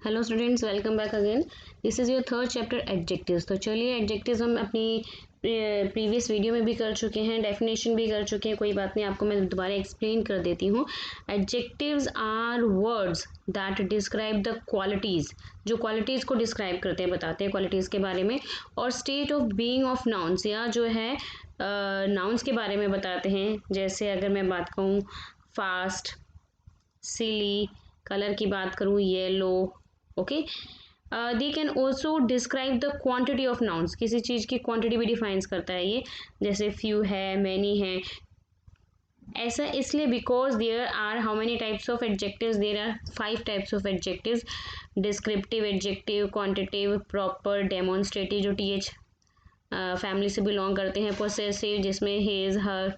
Hello students, welcome back again. This is your third chapter adjectives. तो चलिए, adjectives हम अपनी प्रीवियस वीडियो में भी कर चुके हैं, डेफिनेशन भी कर चुके हैं, कोई बात नहीं, आपको मैं दोबारा एक्सप्लेन कर देती हूँ। Adjectives are words that describe the qualities, जो क्वालिटीज़ को डिस्क्राइब करते हैं, बताते हैं क्वालिटीज़ के बारे में, और state of being of nouns, या जो है नाउन्स के बारे में बताते हैं। जैसे अगर मैं बात कहूँ फास्ट, सिली, कलर की बात करूँ yellow, okay. They can also describe the quantity of nouns, किसी चीज़ की क्वांटिटी भी डिफाइंस करता है ये, जैसे फ्यू है, मैनी है। ऐसा इसलिए because there are how many types of adjectives, there are 5 types of adjectives. Descriptive adjective, quantitative, proper, demonstrative जो टीएच फैमिली से बिलोंग करते हैं, पोसेसिव जिसमें हिज, हर,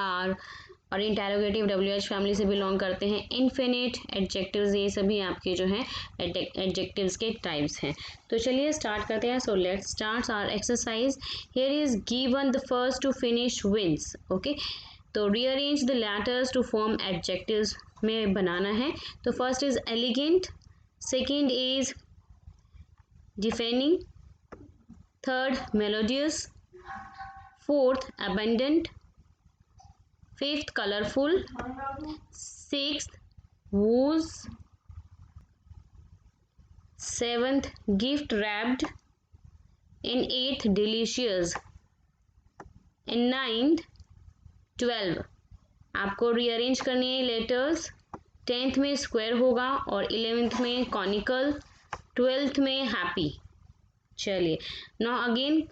आर, और इंटेरोगेटिव डब्ल्यूएच फैमिली से बिलोंग करते हैं। इन्फिनिट एडजेक्टिव्स, ये सभी आपके जो हैं एडजेक्टिव्स के टाइप्स हैं। तो चलिए स्टार्ट करते हैं। So let's start our exercise. Here is given the first to finish wins, okay. तो rearrange the letters to form adjectives में बनाना है। तो first is elegant, second is deafening, third melodious, fourth abundant, fifth colorful, sixth woos, seventh gift wrapped, and eighth delicious, and ninth 12। आपको rearrange करनी है letters. 10th में square होगा और 11th में कॉनिकल, 12th में हैप्पी। चलिए, now again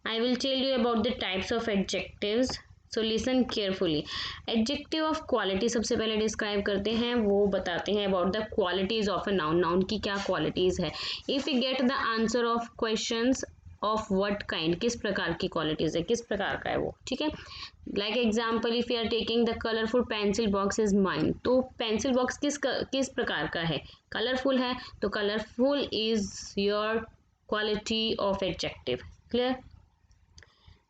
I will tell you about the types of adjectives, so listen carefully. Adjective of quality सबसे पहले डिस्क्राइब करते हैं, वो बताते हैं about the qualities of a noun, noun की क्या क्वालिटीज है। If you get the answer of questions of what kind, किस प्रकार की क्वालिटीज है, किस प्रकार का है वो, ठीक है। Like example, if you are taking the colourful pencil box is mine, तो पेंसिल बॉक्स किस प्रकार का है, कलरफुल है, तो colourful is your quality of adjective. Clear.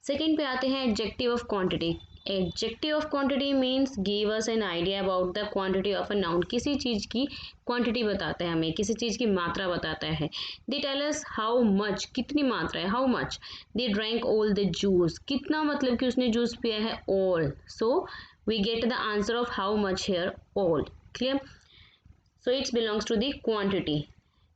Second पे आते हैं adjective of quantity. Adjective of quantity means give us an idea about the quantity of a noun, किसी चीज़ की क्वांटिटी बताता है हमें, किसी चीज़ की मात्रा बताता है। They tell us how much, कितनी मात्रा है, how much. They drank all the juice, कितना मतलब कि उसने जूस पिया है, all. So we get the answer of how much here, all. Clear. So it's belongs to the quantity.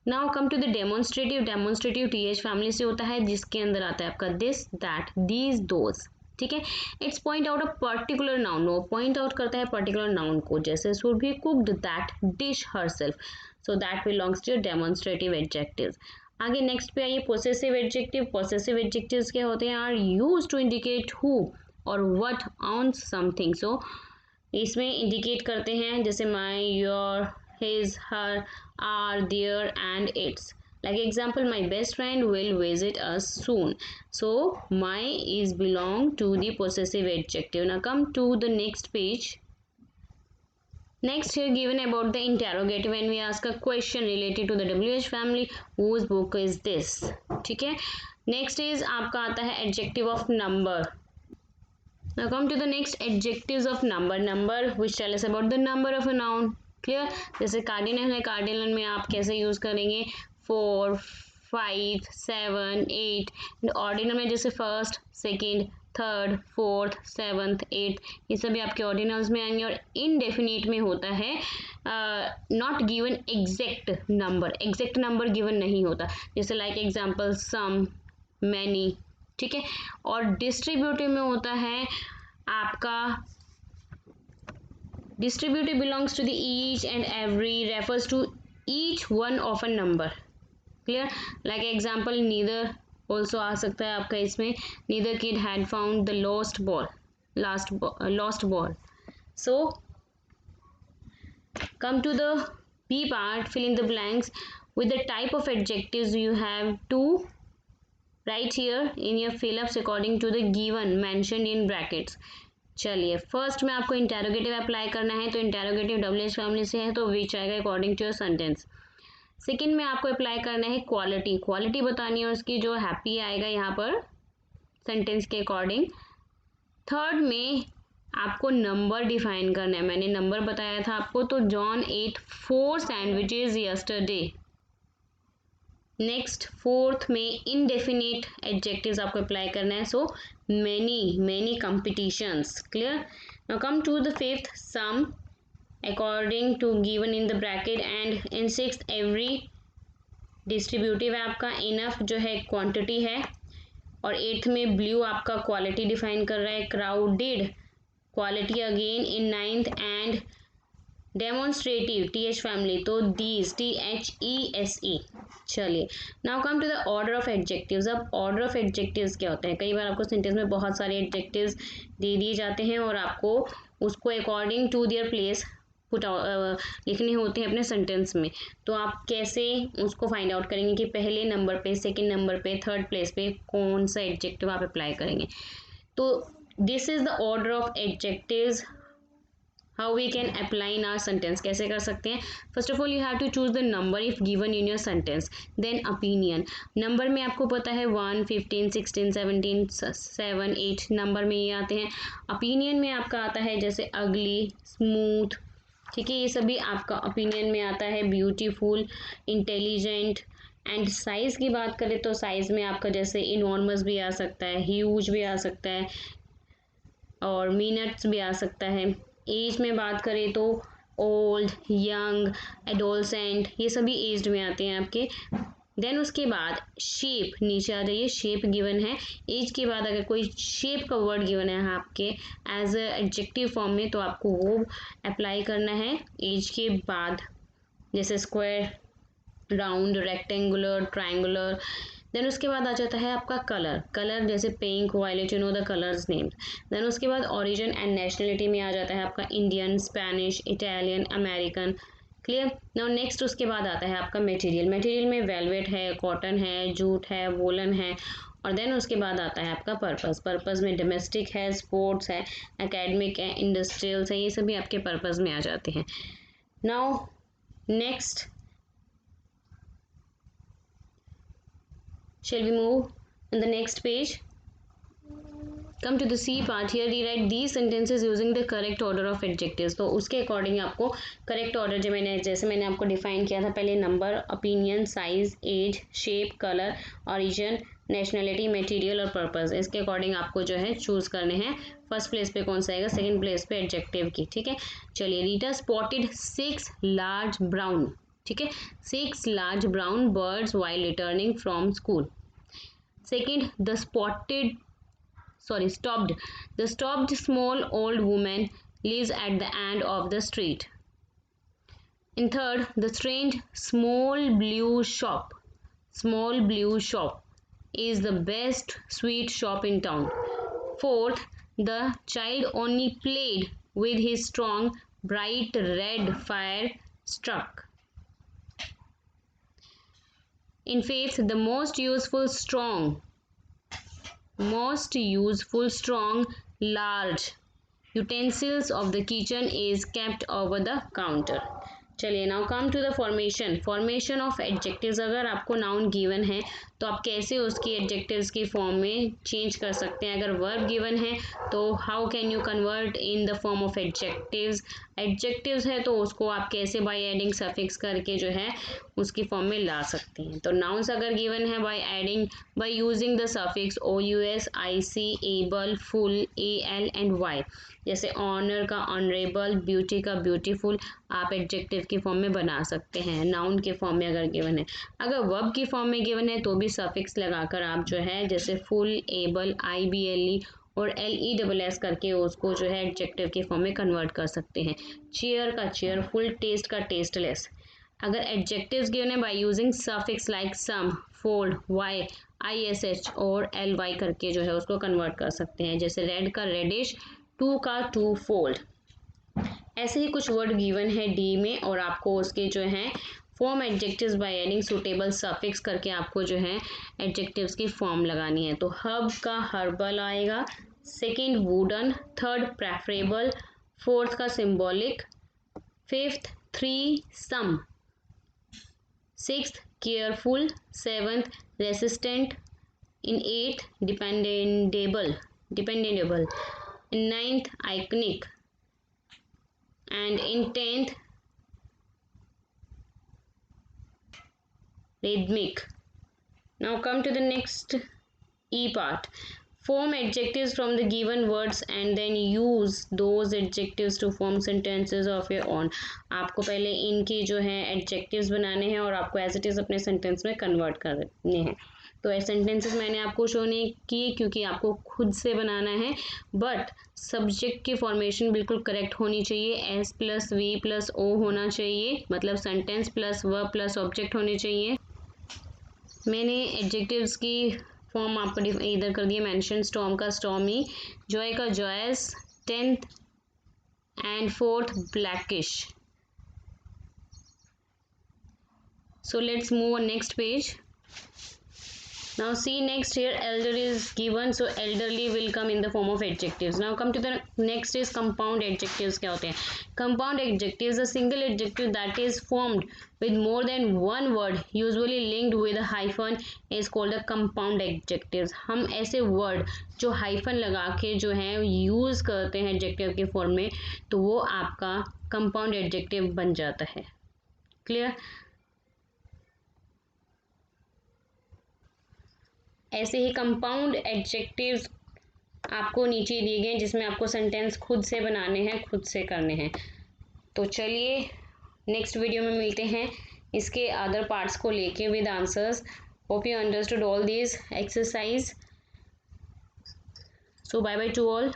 Now come to the demonstrative. Demonstrative TH family से होता है, जिसके अंदर आता है आपका दिस, दैट, दीज, दोज, ठीक है। It's point out a particular noun, वो पॉइंट आउट करता है पर्टिकुलर नाउन को, जैसे Surabhi cooked that dish herself, so that belongs to demonstrative adjectives. आगे नेक्स्ट पे आइए, पोसेसिव एडजेक्टिव। पोसेसिव एडजेक्टिव्स क्या होते हैं, are used to indicate who और व्हाट ऑन्स समथिंग। सो इसमें इंडिकेट करते हैं, जैसे my, your, his, her, are, their, and its. Like example, my best friend will visit us soon. So my is belong to the possessive adjective. Now come to the next page. Next here given about the interrogative, when we ask a question related to the WH family, whose book is this, ठीक है। Next is आपका आता है adjective of number. Now come to the next adjectives of number. Number which tell us about the number of a noun. Clear. जैसे cardinal है, cardinal में आप कैसे यूज करेंगे, 4, 5, 7, 8। ऑर्डिनल में जैसे first, second, third, fourth, seventh, eighth, ये सभी आपके ऑर्डिनल्स में आएंगे। और इनडेफिनिट में होता है not given exact number, exact number given नहीं होता, जैसे लाइक एग्जाम्पल सम, मैनी, ठीक है। और डिस्ट्रीब्यूटिव में होता है आपका, distributive belongs to the each and every, refers to each one of a number. Clear. Like example, neither also आ सकता है आपका इसमें, neither kid had found the lost ball, lost ball. So come to the B part, fill in the blanks with the type of adjectives you have to write here in your fill ups according to the given mentioned in brackets. चलिए, first में आपको interrogative apply करना है, तो interrogative WH family से है, तो which आएगा according to your sentence. Second में आपको अप्लाई करना है क्वालिटी, क्वालिटी बतानी है उसकी, जो हैप्पी आएगा यहाँ पर सेंटेंस के अकॉर्डिंग। थर्ड में आपको नंबर डिफाइन करना है, मैंने नंबर बताया था आपको, तो John ate 4 sandwiches yesterday, next fourth में इनडेफिनिट एडजेक्टिव्स आपको अप्लाई करना है, so many competitions. Clear. Now come to the fifth, some according to given in the bracket, and in sixth every distributive है आपका, इनफ जो है quantity है, और एट्थ में ब्लू आपका क्वालिटी डिफाइन कर रहा है, crowded quality again in ninth, and demonstrative TH family, तो दीज THESE। चलिए now come to the order of adjectives. अब ऑर्डर ऑफ एडजेक्टिव्स क्या होते हैं, कई बार आपको सेंटेंस में बहुत सारे एडजेक्टिव्स दे दिए जाते हैं और आपको उसको according to their place put लिखने होते हैं अपने सेंटेंस में। तो आप कैसे उसको फाइंड आउट करेंगे कि पहले नंबर पे, सेकंड नंबर पे, थर्ड प्लेस पे कौन सा एडजेक्टिव आप अप्लाई करेंगे। तो this is the order of adjectives, how we can apply in our sentence. कैसे कर सकते हैं, first of all you have to choose the number if given in your sentence, then opinion. Number में आपको पता है 1, 15, 16, 17, 7, 8 नंबर में ये आते हैं। ओपिनियन में आपका आता है जैसे अगली, स्मूथ, ठीक है, ये सभी आपका ओपिनियन में आता है, ब्यूटीफुल, इंटेलिजेंट। एंड साइज़ की बात करें तो साइज़ में आपका जैसे इनॉर्मस भी आ सकता है, ह्यूज भी आ सकता है, और मिनट्स भी आ सकता है। एज में बात करें तो ओल्ड, यंग, एडोलसेंट, ये सभी एज्ड में आते हैं आपके। देन उसके बाद शेप, नीचे आ जाइए, शेप गिवन है। एज के बाद अगर कोई शेप का वर्ड गिवन है आपके एज अ एडजेक्टिव फॉर्म में, तो आपको वो अप्लाई करना है एज के बाद, जैसे square, round, rectangular, triangular. Then उसके बाद आ जाता है आपका कलर, कलर जैसे pink, violet, you know the colours names. Then उसके बाद ओरिजिन एंड नेशनलिटी में आ जाता है आपका Indian, Spanish, Italian, American. Clear. Now next उसके बाद आता है आपका मटेरियल, मटेरियल में वेलवेट है, कॉटन है, जूट है, वोलन है। और देन उसके बाद आता है आपका पर्पस, पर्पस में डोमेस्टिक है, स्पोर्ट्स है, एकेडमिक है, इंडस्ट्रियल्स है, ये सभी आपके पर्पस में आ जाते हैं। Now next shall we move on the next page? Come to the C part. Here rewrite these sentences using the correct order of adjectives. तो उसके अकॉर्डिंग आपको करेक्ट ऑर्डर जो जैसे मैंने आपको डिफाइन किया था पहले, number, opinion, size, age, shape, colour, origin, nationality, material और पर्पस, इसके अकॉर्डिंग आपको जो है चूज करने हैं फर्स्ट प्लेस पे कौन सा आएगा, सेकंड प्लेस पे एडजेक्टिव की। ठीक है, चलिए। रीटा स्पॉटेड 6 लार्ज ब्राउन, ठीक है, 6 large brown birds while returning from school. Second, stopped. The stopped small old woman lives at the end of the street. In third, the strange small blue shop is the best sweet shop in town. Fourth, the child only played with his strong, bright red fire struck. In fifth, the most useful, strong, large utensils of the kitchen is kept over the counter. चलिए, now come to the formation of adjectives. अगर आपको noun given है तो आप कैसे उसकी adjectives की form में चेंज कर सकते हैं। अगर वर्ब गिवन है तो how can you convert in the form of adjectives है तो उसको आप कैसे बाय एडिंग सफिक्स करके जो है उसकी फॉर्म में ला सकते हैं। तो नाउन्स अगर गिवन है by using the suffix OUS, IC, able, full, AL and Y, जैसे ऑनर का ऑनरेबल, ब्यूटी का ब्यूटीफुल, आप एडजेक्टिव की फॉर्म में बना सकते हैं नाउन के फॉर्म में अगर गिवन है। अगर वर्ब की फॉर्म में गिवन है तो भी सफिक्स लगाकर आप जो है जैसे फुल, एबल, IBLE और LESS करके उसको जो है एडजेक्टिव की फॉर्म में कन्वर्ट कर सकते हैं। चेयर का चेयरफुल, टेस्ट का टेस्टलेस। अगर एडजेक्टिव्स गिवन है by using suffix like some, fold, Y, ISH और LY करके जो है उसको कन्वर्ट कर सकते हैं। जैसे रेड का रेडिश, टू का टू फोल्ड। ऐसे ही कुछ वर्ड गिवन है डी में और आपको उसके जो है form adjectives by adding suitable suffix करके आपको जो है एडजेक्टिव्स की फॉर्म लगानी है। तो हर्ब का हर्बल आएगा, second wooden, third preferable, fourth का symbolic, fifth threesome, sixth careful, seventh resistant, in eighth dependable, in ninth iconic, and in 10th rhythmic. Now come to the next E part. Form adjectives from the given words and then use those adjectives to form sentences of your own. आपको पहले इनके जो है adjectives बनाने हैं और आपको as it is अपने sentence में convert करने हैं. तो सेंटेंसेस मैंने आपको शो नहीं किए क्योंकि आपको खुद से बनाना है, बट सब्जेक्ट की फॉर्मेशन बिल्कुल करेक्ट होनी चाहिए. S plus V plus O होना चाहिए, मतलब sentence plus verb plus object होने चाहिए. मैंने एडजेक्टिव्स की फॉर्म आपको इधर कर दिया मेंशन. स्टॉर्म का स्टॉर्मी, जॉय का Joyce, 10th and 4th blackish. So let's move on next page. Now see next here elder is given, so elderly will come in the form of adjectives. Now come to the next is compound adjectives. क्या होते हैं? Compound adjectives, a single adjective that is formed with more than one word usually linked with a hyphen is called a compound adjectives. हम ऐसे word जो hyphen लगा के जो है use करते हैं adjective के form में, तो वो आपका compound adjective बन जाता है. Clear? ऐसे ही कंपाउंड एडजेक्टिव्स आपको नीचे दिए गए जिसमें आपको सेंटेंस खुद से बनाने हैं, खुद से करने हैं. तो चलिए नेक्स्ट वीडियो में मिलते हैं इसके अदर पार्ट्स को लेके with answers. Hope you understood all these exercise. So bye bye to all.